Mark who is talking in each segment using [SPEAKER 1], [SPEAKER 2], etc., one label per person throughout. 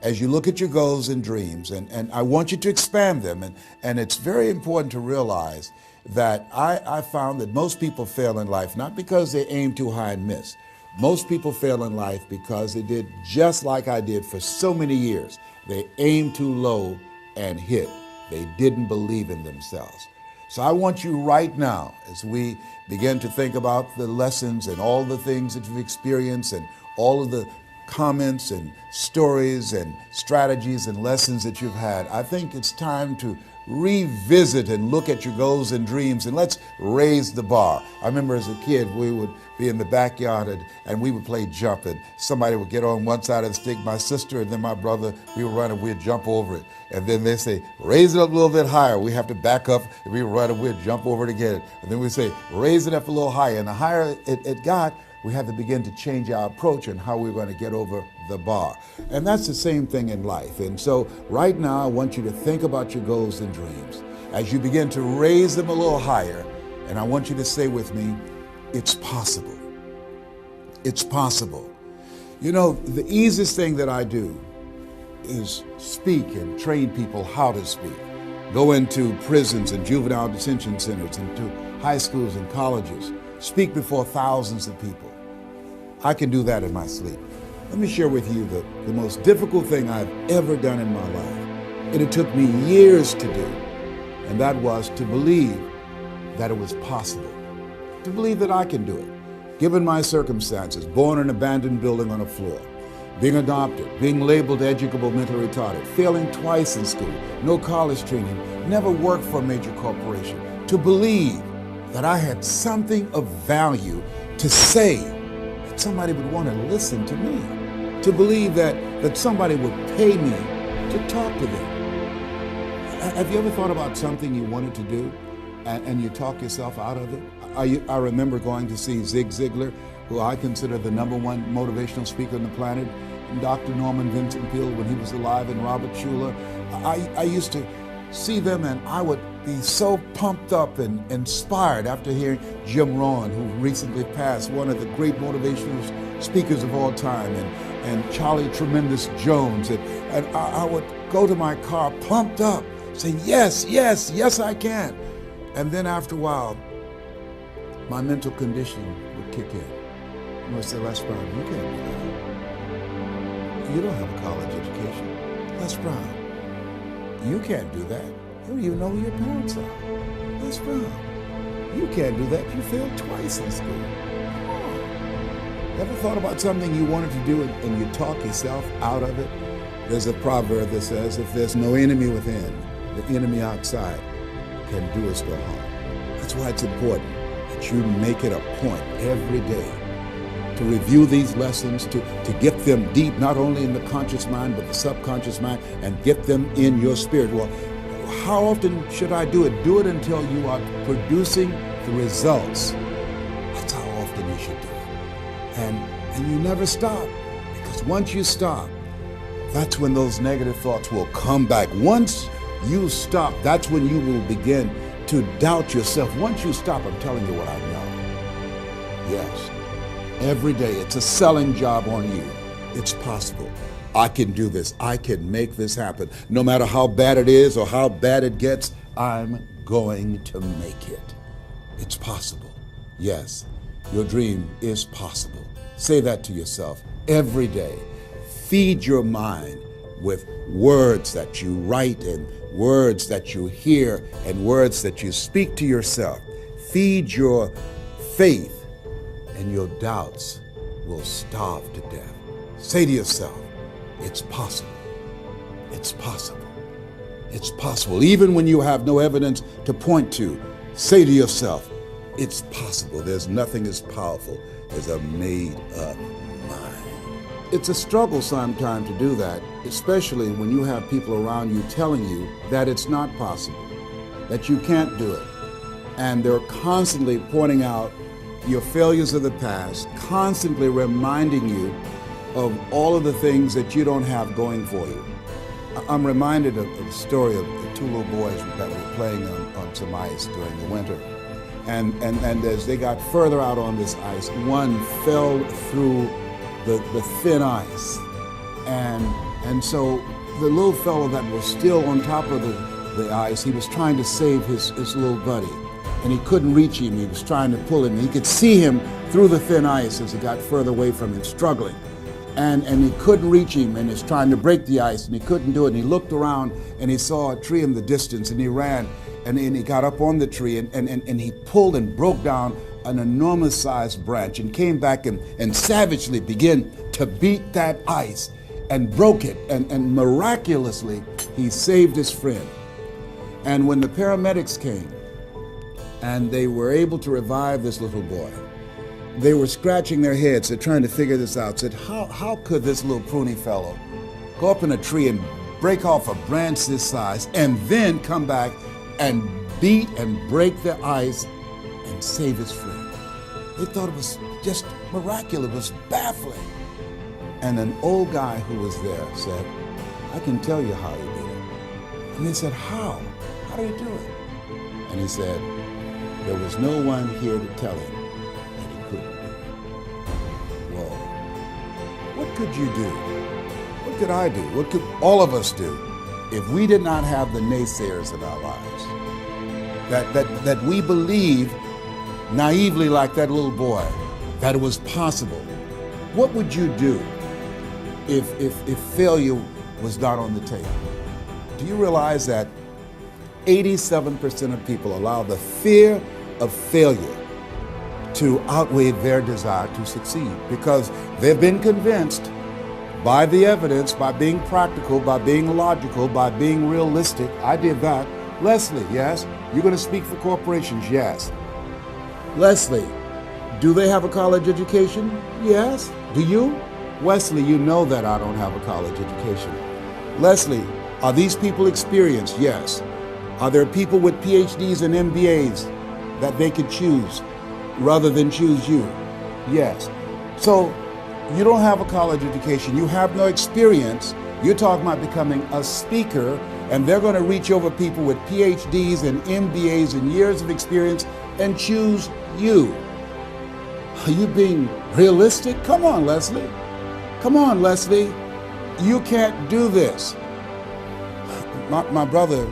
[SPEAKER 1] as you look at your goals and dreams, and I want you to expand them, and it's very important to realize that I found that most people fail in life, not because they aim too high and miss. Most people fail in life because they did just like I did for so many years. They aimed too low and hit. They didn't believe in themselves. So I want you right now, as we begin to think about the lessons and all the things that you've experienced and all of the comments and stories and strategies and lessons that you've had, I think it's time to revisit and look at your goals and dreams, and let's raise the bar. I remember as a kid, we would be in the backyard and we would play jump, and somebody would get on one side of the stick, my sister and then my brother, we would run and we'd jump over it. And then they say, raise it up a little bit higher. We have to back up and we would run and we'd jump over it again. And then we'd say, raise it up a little higher. And the higher it got, we had to begin to change our approach and how we were going to get over the bar. And that's the same thing in life. And so right now, I want you to think about your goals and dreams as you begin to raise them a little higher. And I want you to say with me, it's possible. It's possible. You know, the easiest thing that I do is speak and train people how to speak. Go into prisons and juvenile detention centers, into high schools and colleges. Speak before thousands of people. I can do that in my sleep. Let me share with you the most difficult thing I've ever done in my life. And it took me years to do. And that was to believe that it was possible. To believe that I can do it. Given my circumstances, born in an abandoned building on a floor, being adopted, being labeled educable mentally retarded, failing twice in school, no college training, never worked for a major corporation. To believe that I had something of value to say, that somebody would want to listen to me, to believe that somebody would pay me to talk to them. Have you ever thought about something you wanted to do and you talk yourself out of it? I remember going to see Zig Ziglar, who I consider the #1 motivational speaker on the planet, and Dr. Norman Vincent Peale when he was alive, and Robert Schuller. I used to see them and I would be so pumped up and inspired after hearing Jim Rohn, who recently passed, one of the great motivational speakers of all time, and Charlie Tremendous Jones. And I would go to my car pumped up, saying, yes, yes, yes, I can. And then after a while, my mental condition would kick in. I would say, Les Brown, you can't do that. You don't have a college education. Les Brown, you can't do that. You don't even know who your parents are. Les Brown, you can't do that. You failed twice in school. Come on. Ever thought about something you wanted to do and you talk yourself out of it? There's a proverb that says, if there's no enemy within, the enemy outside can do us no harm. That's why it's important that you make it a point every day to review these lessons, to get them deep, not only in the conscious mind, but the subconscious mind, and get them in your spirit. Well, how often should I do it? Do it until you are producing the results. That's how often you should do it. And you never stop, because once you stop, that's when those negative thoughts will come back. Once you stop, that's when you will begin to doubt yourself. Once you stop, I'm telling you what I know. Yes. Every day, it's a selling job on you. It's possible. I can do this. I can make this happen. No matter how bad it is or how bad it gets, I'm going to make it. It's possible. Yes, your dream is possible. Say that to yourself every day. Feed your mind with words that you write and words that you hear and words that you speak to yourself. Feed your faith, and your doubts will starve to death. Say to yourself, it's possible. It's possible. It's possible. Even when you have no evidence to point to, say to yourself, it's possible. There's nothing as powerful as a made-up mind. It's a struggle sometimes to do that, especially when you have people around you telling you that it's not possible, that you can't do it. And they're constantly pointing out your failures of the past, constantly reminding you of all of the things that you don't have going for you. I'm reminded of the story of the two little boys that were playing on some ice during the winter. And as they got further out on this ice, one fell through the thin ice and And so the little fellow that was still on top of the ice, he was trying to save his little buddy. And he couldn't reach him. He was trying to pull him. He could see him through the thin ice as he got further away from him, struggling. And he couldn't reach him, and he's trying to break the ice, and he couldn't do it. And he looked around, and he saw a tree in the distance, and he ran, and he got up on the tree, and he pulled and broke down an enormous-sized branch and came back and savagely began to beat that ice and broke it. And miraculously, he saved his friend. And when the paramedics came, and they were able to revive this little boy, they were scratching their heads. They're trying to figure this out. Said, how could this little pruny fellow go up in a tree and break off a branch this size and then come back and beat and break the ice and save his friend? They thought it was just miraculous. It was baffling. And an old guy who was there said, I can tell you how he did it. And they said, how? How did he do it? And he said, there was no one here to tell him that he couldn't do it. Whoa. What could you do? What could I do? What could all of us do if we did not have the naysayers in our lives? That we believe naively like that little boy that it was possible. What would you do if failure was not on the table? Do you realize that 87% of people allow the fear of failure to outweigh their desire to succeed because they've been convinced by the evidence, by being practical, by being logical, by being realistic. I did that. Leslie, yes? You're going to speak for corporations? Yes. Leslie, do they have a college education? Yes. Do you? Wesley, you know that I don't have a college education. Leslie, are these people experienced? Yes. Are there people with PhDs and MBAs that they could choose rather than choose you? Yes. So you don't have a college education. You have no experience. You're talking about becoming a speaker, and they're going to reach over people with PhDs and MBAs and years of experience and choose you. Are you being realistic? Come on, Leslie. Come on, Leslie. You can't do this. My brother,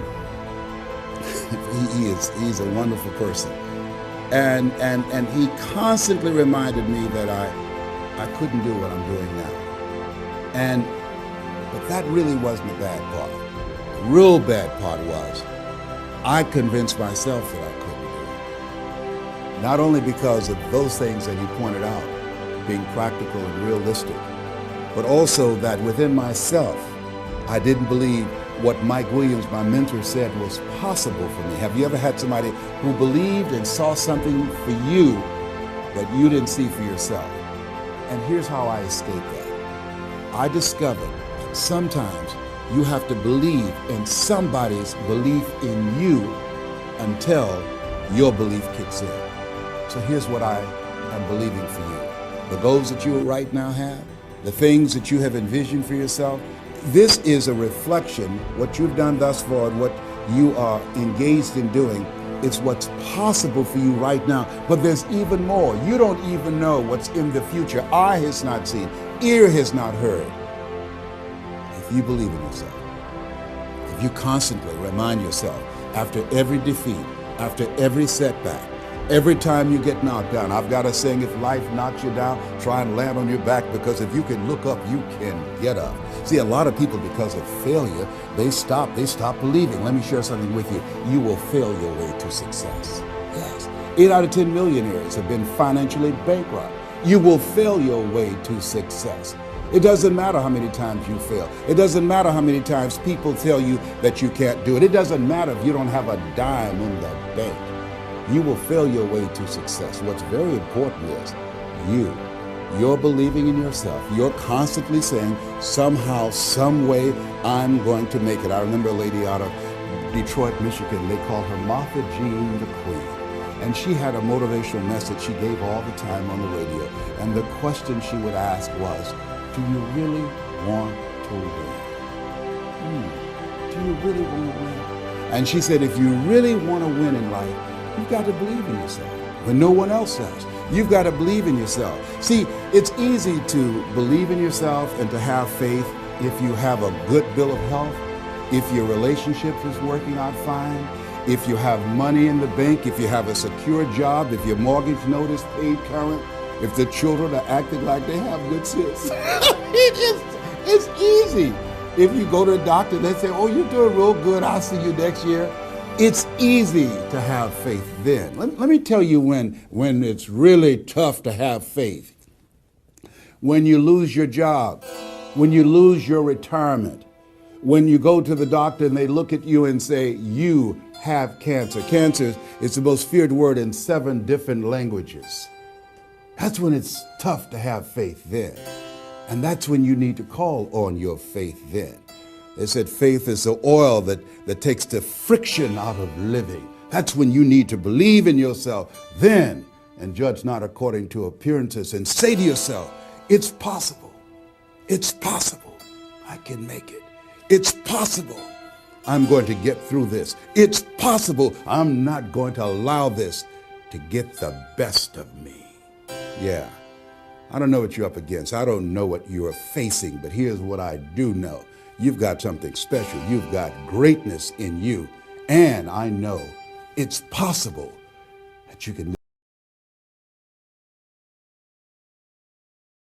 [SPEAKER 1] he's a wonderful person. And he constantly reminded me that I couldn't do what I'm doing now. But that really wasn't the bad part. The real bad part was I convinced myself that I couldn't do it. Not only because of those things that he pointed out, being practical and realistic, but also that within myself, I didn't believe what Mike Williams, my mentor, said was possible for me. Have you ever had somebody who believed and saw something for you that you didn't see for yourself? And here's how I escaped that. I discovered that sometimes you have to believe in somebody's belief in you until your belief kicks in. So here's what I am believing for you. The goals that you right now have, the things that you have envisioned for yourself, this is a reflection, what you've done thus far and what you are engaged in doing. It's what's possible for you right now. But there's even more. You don't even know what's in the future. Eye has not seen, ear has not heard. If you believe in yourself, if you constantly remind yourself after every defeat, after every setback, every time you get knocked down, I've got a saying, if life knocks you down, try and land on your back, because if you can look up, you can get up. See, a lot of people, because of failure, they stop believing. Let me share something with you. You will fail your way to success. Yes. 8 out of 10 millionaires have been financially bankrupt. You will fail your way to success. It doesn't matter how many times you fail. It doesn't matter how many times people tell you that you can't do it. It doesn't matter if you don't have a dime in the bank. You will fail your way to success. What's very important is you're believing in yourself. You're constantly saying, somehow, some way, I'm going to make it. I remember a lady out of Detroit, Michigan. They called her Martha Jean the Queen. And she had a motivational message she gave all the time on the radio. And the question she would ask was, do you really want to win? Do you really want to win? And she said, if you really want to win in life, you've got to believe in yourself when no one else does. You've got to believe in yourself. See, it's easy to believe in yourself and to have faith if you have a good bill of health, if your relationship is working out fine, if you have money in the bank, if you have a secure job, if your mortgage note is paid current, if the children are acting like they have good sense. It's easy. If you go to a doctor, they say, oh, you're doing real good, I'll see you next year. It's easy to have faith then. Let me tell you when it's really tough to have faith. When you lose your job, when you lose your retirement, when you go to the doctor and they look at you and say, you have cancer. Cancer is the most feared word in 7 different languages. That's when it's tough to have faith then. And that's when you need to call on your faith then. They said faith is the oil that takes the friction out of living. That's when you need to believe in yourself then and judge not according to appearances and say to yourself, it's possible. It's possible. I can make it. It's possible. I'm going to get through this. It's possible. I'm not going to allow this to get the best of me. Yeah. I don't know what you're up against. I don't know what you're facing, but here's what I do know. You've got something special. You've got greatness in you. And I know it's possible that you can